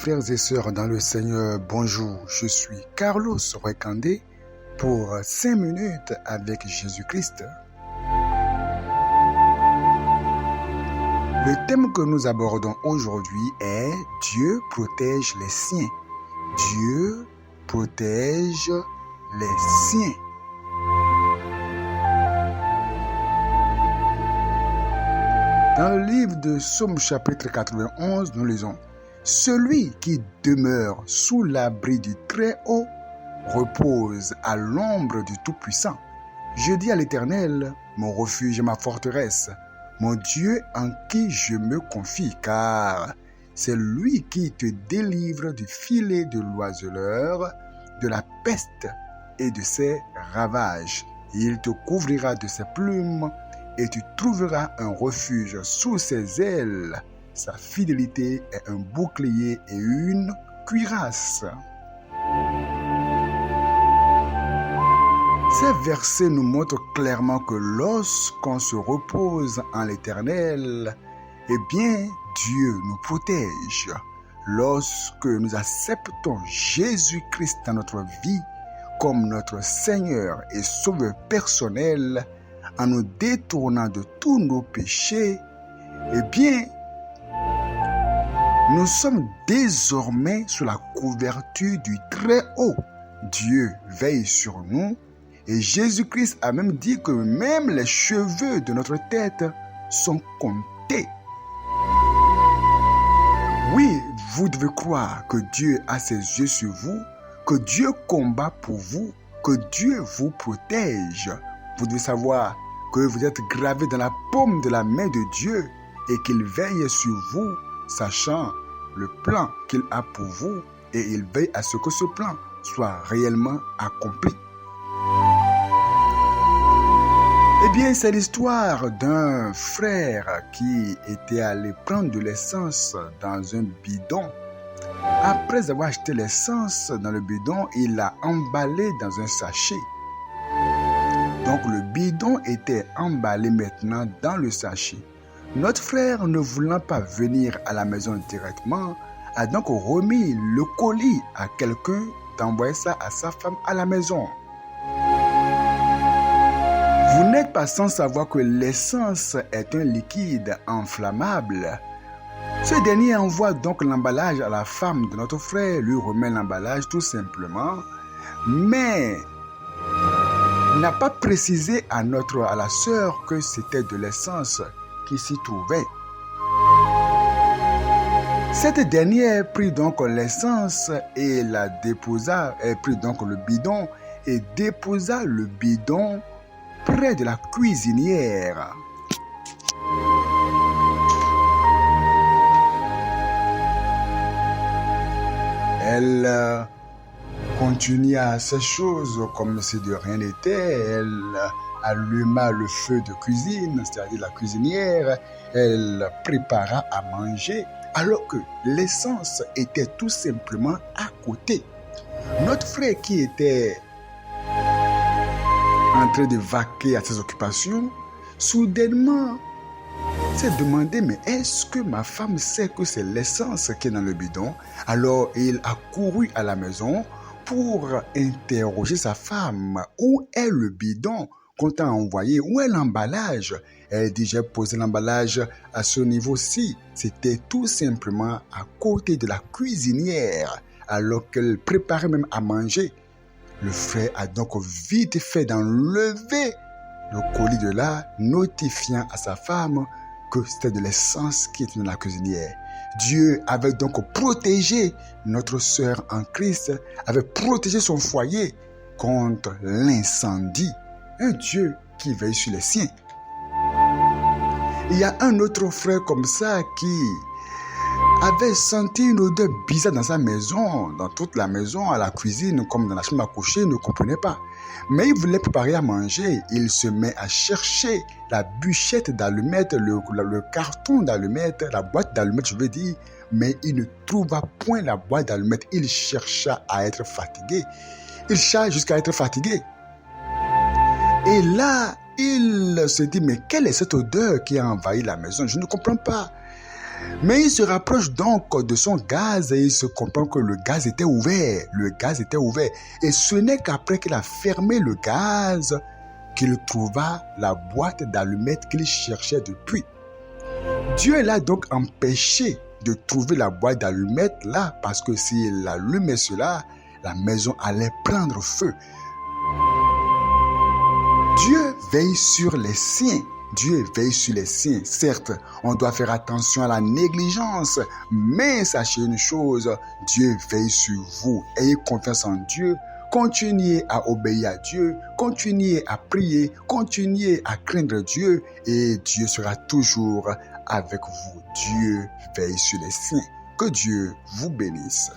frères et sœurs dans le Seigneur, bonjour, je suis Carlos Rekandé pour 5 minutes avec Jésus-Christ. Le thème que nous abordons aujourd'hui est Dieu protège les siens. Dieu protège les siens. Dans le livre de Psaume chapitre 91, nous lisons « Celui qui demeure sous l'abri du Très-Haut repose à l'ombre du Tout-Puissant. Je dis à l'Éternel, mon refuge et ma forteresse, mon Dieu en qui je me confie, car c'est lui qui te délivre du filet de l'oiseleur, de la peste et de ses ravages. Il te couvrira de ses plumes et tu trouveras un refuge sous ses ailes. Sa fidélité est un bouclier et une cuirasse. » Ces versets nous montrent clairement que lorsqu'on se repose en l'Éternel, eh bien, Dieu nous protège. Lorsque nous acceptons Jésus-Christ dans notre vie comme notre Seigneur et Sauveur personnel, en nous détournant de tous nos péchés, eh bien, nous sommes désormais sous la couverture du Très-Haut. Dieu veille sur nous et Jésus-Christ a même dit que même les cheveux de notre tête sont comptés. Oui, vous devez croire que Dieu a ses yeux sur vous, que Dieu combat pour vous, que Dieu vous protège. Vous devez savoir que vous êtes gravé dans la paume de la main de Dieu et qu'il veille sur vous, sachant le plan qu'il a pour vous, et il veille à ce que ce plan soit réellement accompli. Eh bien, c'est l'histoire d'un frère qui était allé prendre de l'essence dans un bidon. Après avoir acheté l'essence dans le bidon, il l'a emballé dans un sachet. Donc le bidon était emballé maintenant dans le sachet. Notre frère, ne voulant pas venir à la maison directement, a donc remis le colis à quelqu'un d'envoyer ça à sa femme à la maison. Vous n'êtes pas sans savoir que l'essence est un liquide inflammable. Ce dernier envoie donc l'emballage à la femme de notre frère, lui remet l'emballage tout simplement, mais n'a pas précisé à la sœur que c'était de l'essence qui s'y trouvait. Cette dernière prit donc l'essence et la déposa, elle prit donc le bidon et déposa le bidon près de la cuisinière. Elle continua ses choses comme si de rien n'était. Elle alluma le feu de cuisine, c'est-à-dire la cuisinière. Elle prépara à manger alors que l'essence était tout simplement à côté. Notre frère qui était en train de vaquer à ses occupations, soudainement s'est demandé, mais est-ce que ma femme sait que c'est l'essence qui est dans le bidon? Alors il a couru à la maison pour interroger sa femme. Où est le bidon qu'on t'a envoyé? Où est l'emballage? Elle dit, j'ai posé l'emballage à ce niveau-ci. C'était tout simplement à côté de la cuisinière, alors qu'elle préparait même à manger. Le frère a donc vite fait d'enlever le colis de là, notifiant à sa femme que c'était de l'essence qui était dans la cuisinière. Dieu avait donc protégé notre sœur en Christ, avait protégé son foyer contre l'incendie. Un Dieu qui veille sur les siens. Il y a un autre frère comme ça qui avait senti une odeur bizarre dans sa maison, dans toute la maison, à la cuisine, comme dans la chambre à coucher, il ne comprenait pas. Mais il voulait préparer à manger. Il se met à chercher la bûchette d'allumettes, le carton d'allumettes, la boîte d'allumettes, je veux dire. Mais il ne trouva point la boîte d'allumettes. Il chercha à être fatigué. Il chercha jusqu'à être fatigué. Et là, il se dit, mais quelle est cette odeur qui a envahi la maison? Je ne comprends pas. Mais il se rapproche donc de son gaz et il se comprend que le gaz était ouvert. Le gaz était ouvert. Et ce n'est qu'après qu'il a fermé le gaz qu'il trouva la boîte d'allumettes qu'il cherchait depuis. Dieu l'a donc empêché de trouver la boîte d'allumettes là parce que s'il allumait cela, la maison allait prendre feu. Dieu veille sur les siens. Dieu veille sur les siens. Certes, on doit faire attention à la négligence, mais sachez une chose, Dieu veille sur vous. Ayez confiance en Dieu. Continuez à obéir à Dieu. Continuez à prier. Continuez à craindre Dieu et Dieu sera toujours avec vous. Dieu veille sur les siens. Que Dieu vous bénisse.